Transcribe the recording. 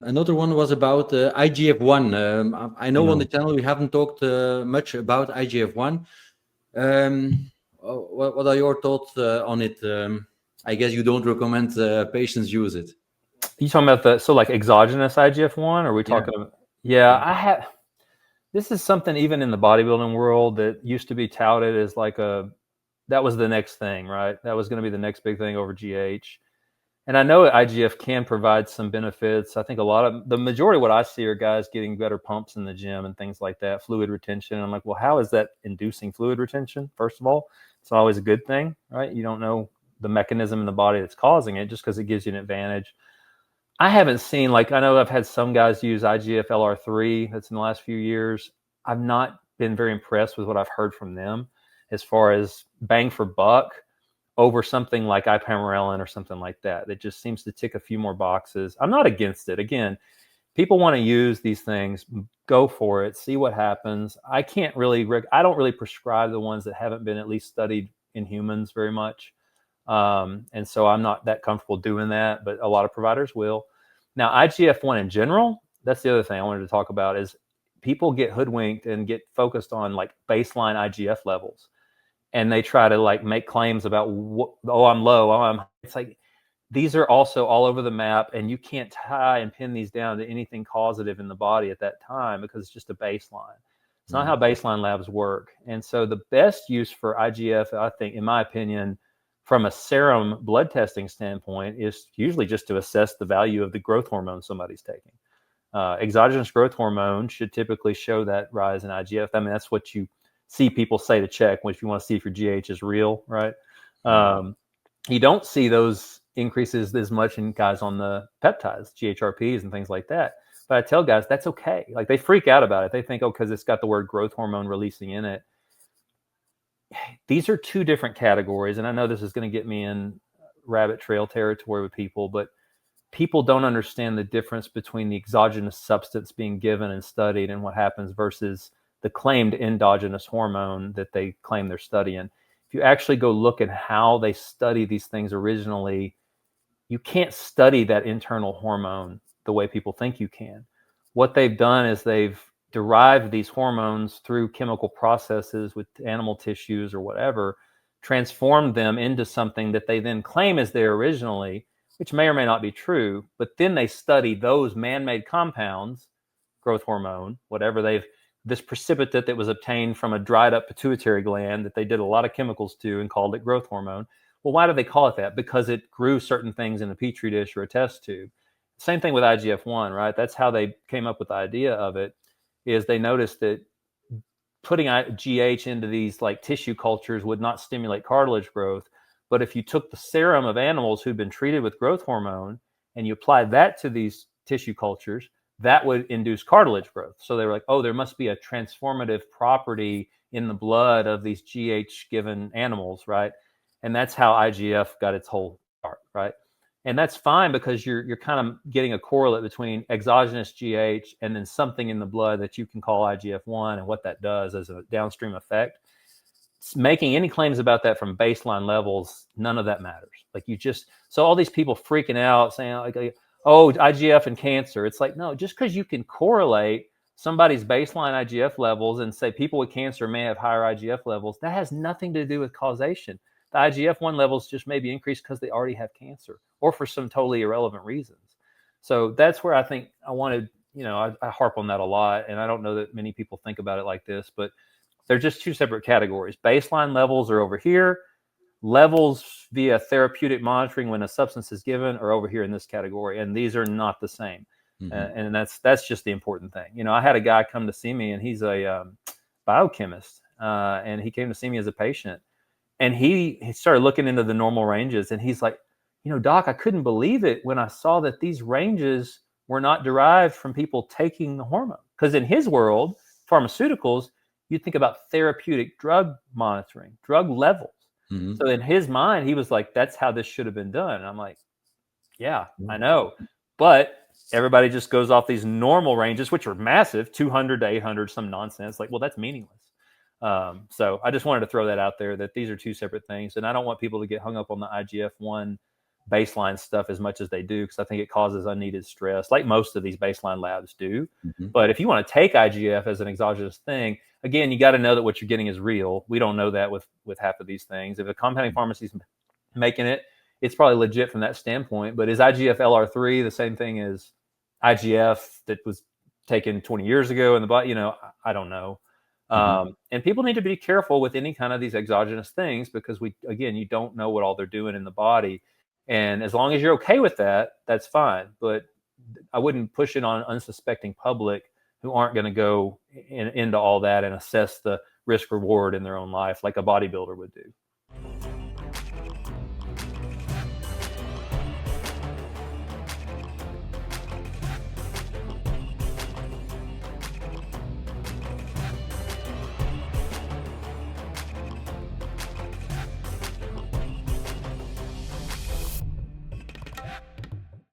Another one was about IGF-1. I know on the Mm. channel we haven't talked much about IGF-1. What are your thoughts on it? I guess you don't recommend patients use it. You talking about like exogenous IGF-1? Or are we Yeah, talking about? Yeah, yeah. this is something even in the bodybuilding world that used to be touted as like that was the next thing, right? That was going to be the next big thing over GH. And I know IGF can provide some benefits. I think the majority of what I see are guys getting better pumps in the gym and things like that, fluid retention. I'm like, well, how is that inducing fluid retention? First of all, it's not always a good thing, right? You don't know the mechanism in the body that's causing it just because it gives you an advantage. I haven't seen, like, I know I've had some guys use IGF LR3 that's in the last few years. I've not been very impressed with what I've heard from them as far as bang for buck over something like ipamorelin or something like that. That just seems to tick a few more boxes. I'm not against it. Again, people want to use these things, go for it, see what happens. I don't really prescribe the ones that haven't been at least studied in humans very much. And so I'm not that comfortable doing that, but a lot of providers will. Now, IGF-1 in general, that's the other thing I wanted to talk about is people get hoodwinked and get focused on like baseline IGF levels. And they try to like make claims about, I'm low. It's like, these are also all over the map, and you can't tie and pin these down to anything causative in the body at that time because it's just a baseline. It's not how Mhm. baseline labs work. And so the best use for IGF, I think, in my opinion, from a serum blood testing standpoint, is usually just to assess the value of the growth hormone somebody's taking. Exogenous growth hormone should typically show that rise in IGF. I mean, that's what you see people say to check if you want to see if your GH is real, right? Yeah. You don't see those increases as much in guys on the peptides, GHRPs and things like that. But I tell guys that's okay. Like, they freak out about it. They think, oh, because it's got the word growth hormone releasing in it. These are two different categories. And I know this is going to get me in rabbit trail territory with people, but people don't understand the difference between the exogenous substance being given and studied and what happens versus the claimed endogenous hormone that they claim they're studying. If you actually go look at how they study these things originally, you can't study that internal hormone the way people think you can. What they've done is they've derived these hormones through chemical processes with animal tissues or whatever, transformed them into something that they then claim is there originally, which may or may not be true. But then they study those man-made compounds, growth hormone, whatever this precipitate that was obtained from a dried up pituitary gland that they did a lot of chemicals to and called it growth hormone. Well, why do they call it that? Because it grew certain things in a petri dish or a test tube. Same thing with IGF-1, right? That's how they came up with the idea of it, is they noticed that putting GH into these like tissue cultures would not stimulate cartilage growth. But if you took the serum of animals who'd been treated with growth hormone and you applied that to these tissue cultures, that would induce cartilage growth. So they were like, oh, there must be a transformative property in the blood of these GH given animals, right? And that's how IGF got its whole start, right? And that's fine because you're kind of getting a correlate between exogenous GH and then something in the blood that you can call IGF-1 and what that does as a downstream effect. Making any claims about that from baseline levels, none of that matters. Like, so all these people freaking out saying like, oh, IGF and cancer. It's like, no, just because you can correlate somebody's baseline IGF levels and say people with cancer may have higher IGF levels, that has nothing to do with causation. The IGF-1 levels just may be increased because they already have cancer or for some totally irrelevant reasons. So that's where I think I wanted, I harp on that a lot. And I don't know that many people think about it like this, but they're just two separate categories. Baseline levels are over here. Levels via therapeutic monitoring when a substance is given are over here in this category. And these are not the same. Mhm. And that's just the important thing. I had a guy come to see me, and he's a biochemist. And he came to see me as a patient. And he started looking into the normal ranges, and he's like, doc, I couldn't believe it when I saw that these ranges were not derived from people taking the hormone. Because in his world, pharmaceuticals, you think about therapeutic drug monitoring, drug levels. Mhm. So in his mind, he was like, that's how this should have been done. And I'm like, yeah, I know. But everybody just goes off these normal ranges, which are massive, 200 to 800, some nonsense. Like, well, that's meaningless. So I just wanted to throw that out there, that these are two separate things. And I don't want people to get hung up on the IGF-1 baseline stuff as much as they do, because I think it causes unneeded stress, like most of these baseline labs do. Mm-hmm. But if you want to take IGF as an exogenous thing, again, you got to know that what you're getting is real. We don't know that with half of these things. If a compounding pharmacy is making it, it's probably legit from that standpoint. But is IGF LR3 the same thing as IGF that was taken 20 years ago in the body? I don't know. And people need to be careful with any kind of these exogenous things, because you don't know what all they're doing in the body. And as long as you're okay with that, that's fine. But I wouldn't push it on unsuspecting public who aren't going to go into all that and assess the risk reward in their own life like a bodybuilder would do.